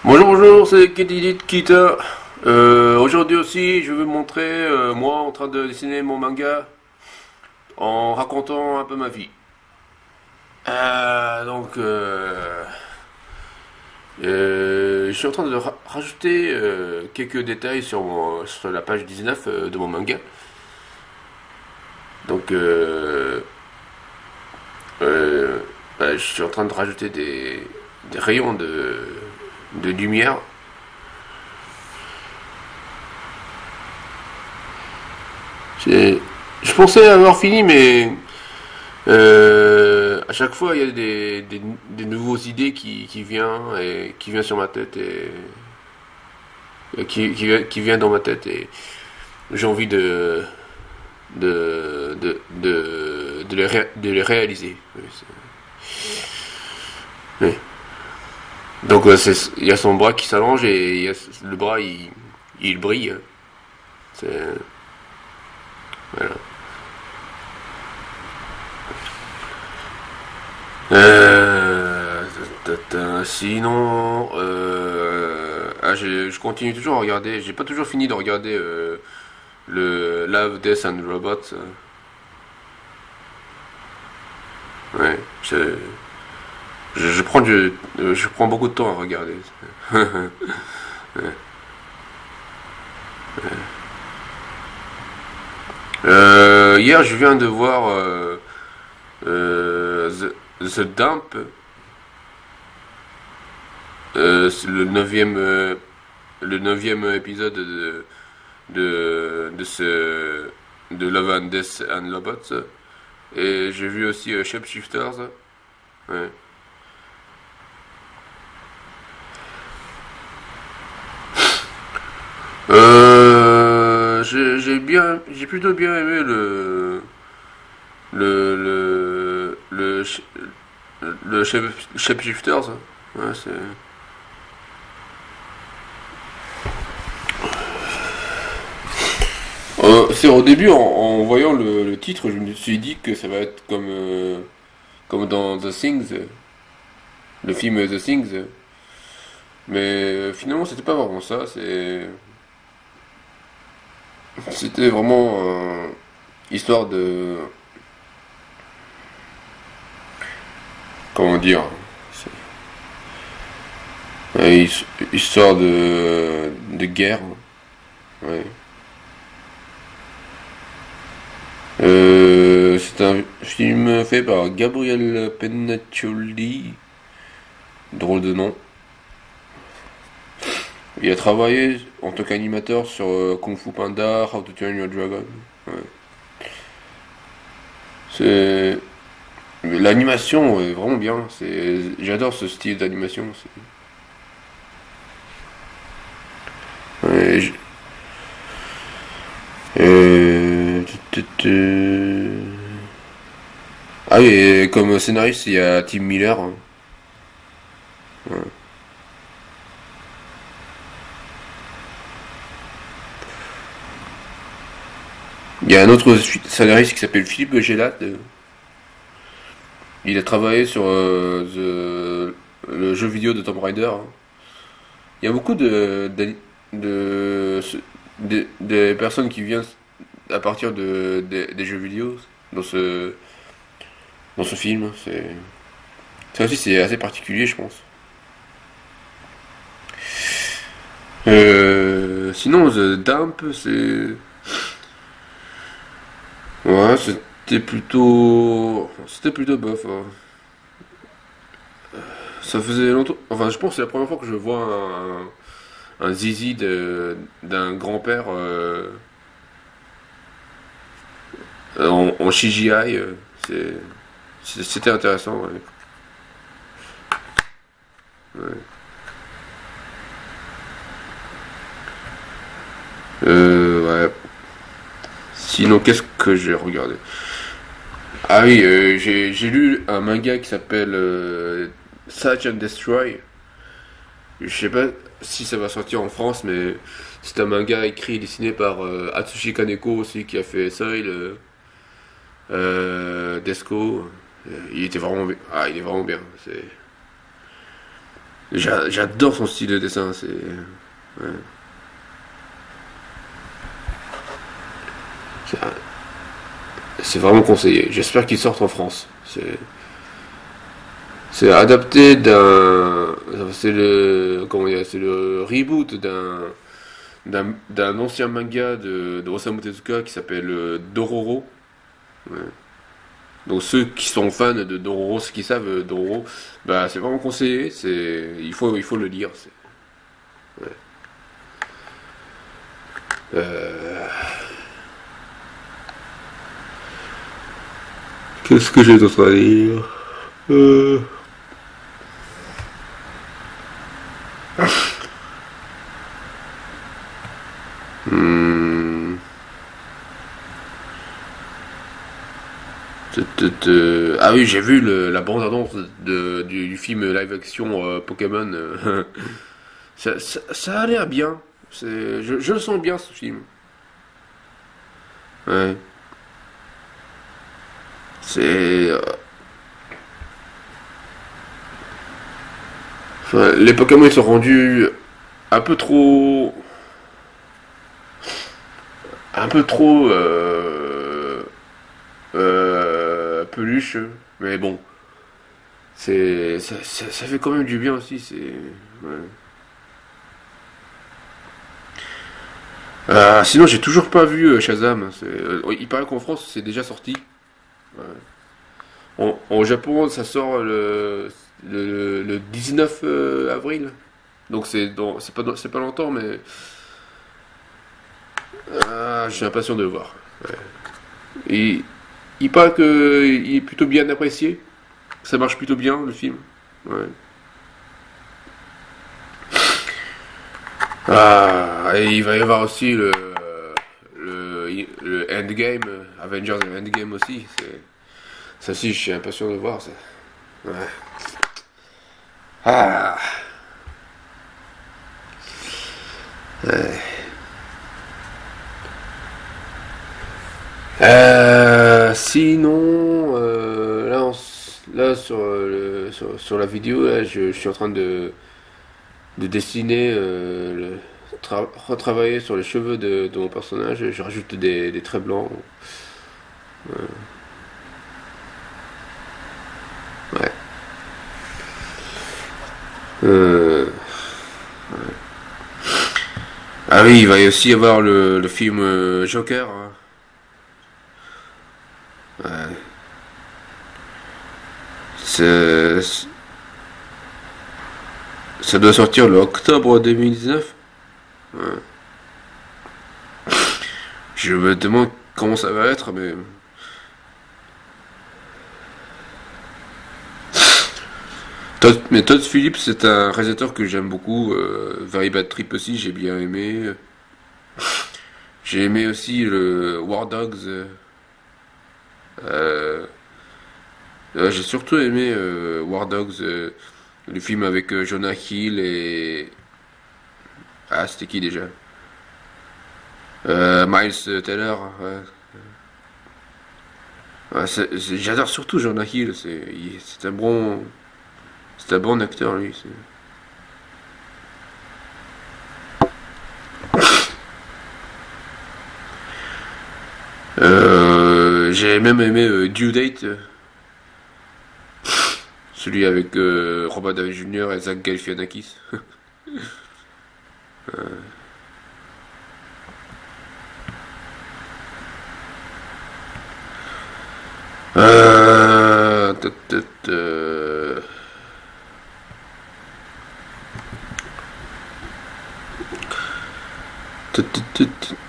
Bonjour, bonjour, c'est Kedidit Kita. Aujourd'hui aussi, je vais vous montrer moi en train de dessiner mon manga en racontant un peu ma vie. Je suis en train de rajouter quelques détails sur la page 19 de mon manga. Donc, je suis en train de rajouter des rayons de lumière. J'ai- Je pensais avoir fini, mais à chaque fois il y a des nouvelles idées qui viennent sur ma tête qui vient dans ma tête et j'ai envie de les réaliser. Oui, oui. Donc il y a son bras qui s'allonge et le bras il brille. C'est, voilà. Euh, Sinon, je continue toujours à regarder. J'ai pas toujours fini de regarder le Love, Death and Robots. Ouais, je prends beaucoup de temps à regarder. Hier, je viens de voir The Dump, c'est le neuvième épisode de ce de Love and Death and Robots. Et j'ai vu aussi Shapeshifters. Ouais. J'ai plutôt bien aimé le, le, le, sh- le Shapeshifters. Ouais, c'est au début, en voyant le titre, je me suis dit que ça va être comme dans The Things, le film The Things. Mais finalement, c'était pas vraiment ça. C'était vraiment histoire de, comment dire, c'est- histoire de guerre. Ouais. C'est un film fait par Gabriel Pennaccioli, drôle de nom. Il a travaillé en tant qu'animateur sur Kung Fu Panda, How to Train Your Dragon. Ouais. C'est L'animation est vraiment bien. J'adore ce style d'animation. Ouais, euh, Ah oui, et comme scénariste, il y a Tim Miller, hein. Ouais. Il y a un autre scénariste qui s'appelle Philippe Gélat. Il a travaillé sur le jeu vidéo de Tomb Raider, hein. Il y a beaucoup de, de personnes qui viennent à partir des jeux vidéo dans dans ce film. Ça aussi, c'est assez particulier, je pense. Sinon, The Dump, ouais, c'était plutôt bof, hein. Ça faisait longtemps. Enfin, je pense que c'est la première fois que je vois un zizi d'un grand-père en CGI. C'est, C'était intéressant, ouais. Ouais. Ouais. Sinon, qu'est-ce que j'ai regardé? Ah oui, j'ai lu un manga qui s'appelle Search and Destroy. Je sais pas si ça va sortir en France, mais c'est un manga écrit et dessiné par Atsushi Kaneko aussi, qui a fait Soil, Desco. Il était vraiment bien. Ah, il est vraiment bien. J'adore son style de dessin. Ouais. C'est c'est vraiment conseillé. J'espère qu'il sort en France. C'est adapté d'un. C'est le. Comment dire? C'est le reboot d'un ancien manga de Osamu Tezuka qui s'appelle Dororo. Ouais. Donc ceux qui sont fans de Dororo, ceux qui savent Dororo, bah c'est vraiment conseillé. Il faut le lire. Ouais. Euh, Qu'est-ce que j'ai d'autre à dire? Euh, hmm, Ah oui, j'ai vu la bande-annonce du film live-action Pokémon. Ça a l'air bien. Je le sens bien ce film. Ouais. C'est. Enfin, les Pokémon ils sont rendus un peu trop. Un peu trop. Peluche. Mais bon. Ça fait quand même du bien aussi. Ouais. Sinon, j'ai toujours pas vu Shazam. Il paraît qu'en France, c'est déjà sorti. Ouais. Au Japon, ça sort le 19 avril. Donc c'est pas longtemps, mais je suis impatient de le voir. Ouais. Et il paraît qu'il est plutôt bien apprécié. Ça marche plutôt bien le film. Ouais. Et il va y avoir aussi le Endgame, Avengers Endgame aussi. Ça aussi, je suis impatient de voir ça. Ouais. Ah. Ouais. Sinon, là sur la vidéo, là, je suis en train de dessiner, retravailler sur les cheveux de mon personnage. Je rajoute des traits blancs. Ouais. Euh, Ah oui, il va y aussi y avoir le film Joker, hein. Ouais. C'est- Ça doit sortir le octobre 2019. Ouais. Je me demande comment ça va être, mais. Mais Todd Phillips, c'est un réalisateur que j'aime beaucoup. Very Bad Trip aussi, j'ai bien aimé. J'ai aimé aussi le War Dogs. Euh, j'ai surtout aimé War Dogs, le film avec Jonah Hill et. Ah, c'était qui déjà? Miles Taylor. Ouais. Ouais, j'adore surtout Jonah Hill. C'est un bon acteur, lui. J'ai même aimé Due Date, celui avec Robert Downey Jr. et Zach Galifianakis. Euh, tut,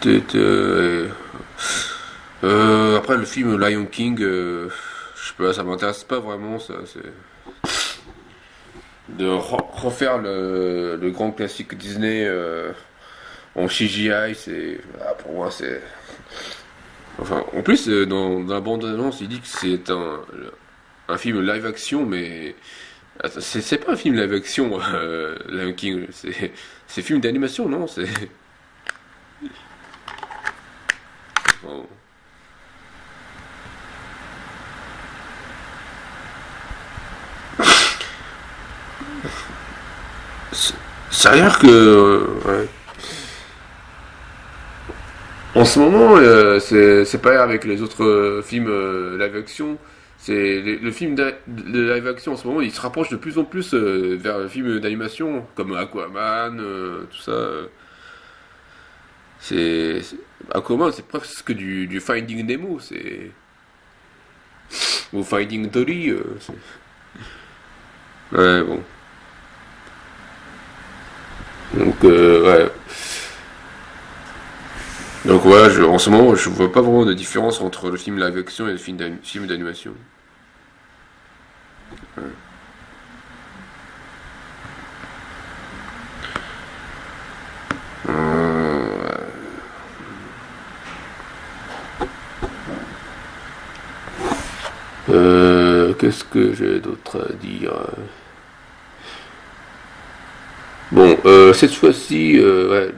tut, euh, Après le film Lion King, je sais pas, ça m'intéresse pas vraiment, ça. C'est de refaire le grand classique Disney en CGI, pour moi c'est. Enfin, en plus dans la bande annonce, il dit que c'est un film live action, mais attends, c'est pas un film live action, Lion King, c'est film d'animation, non? Bon. C'est c'est à dire que ouais. En ce moment, c'est pas avec les autres films live action. Le film de live action en ce moment, il se rapproche de plus en plus vers le film d'animation, comme Aquaman, tout ça. Aquaman, c'est presque du Finding Nemo, c'est ou Finding Dory. Ouais, bon. Donc ouais. Donc voilà, en ce moment, je vois pas vraiment de différence entre le film live action et le film d'animation. Qu'est-ce que j'ai d'autre à dire? Bon, cette fois-ci, ouais,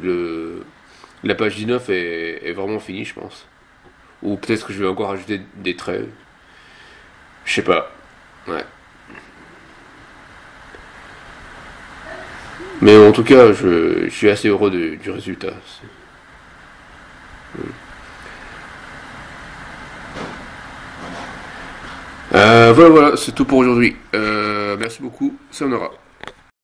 la page 19 est vraiment finie, je pense. Ou peut-être que je vais encore rajouter des traits. Je sais pas. Ouais. Mais en tout cas, je suis assez heureux du résultat. Voilà, voilà, c'est tout pour aujourd'hui. Merci beaucoup, ça en aura.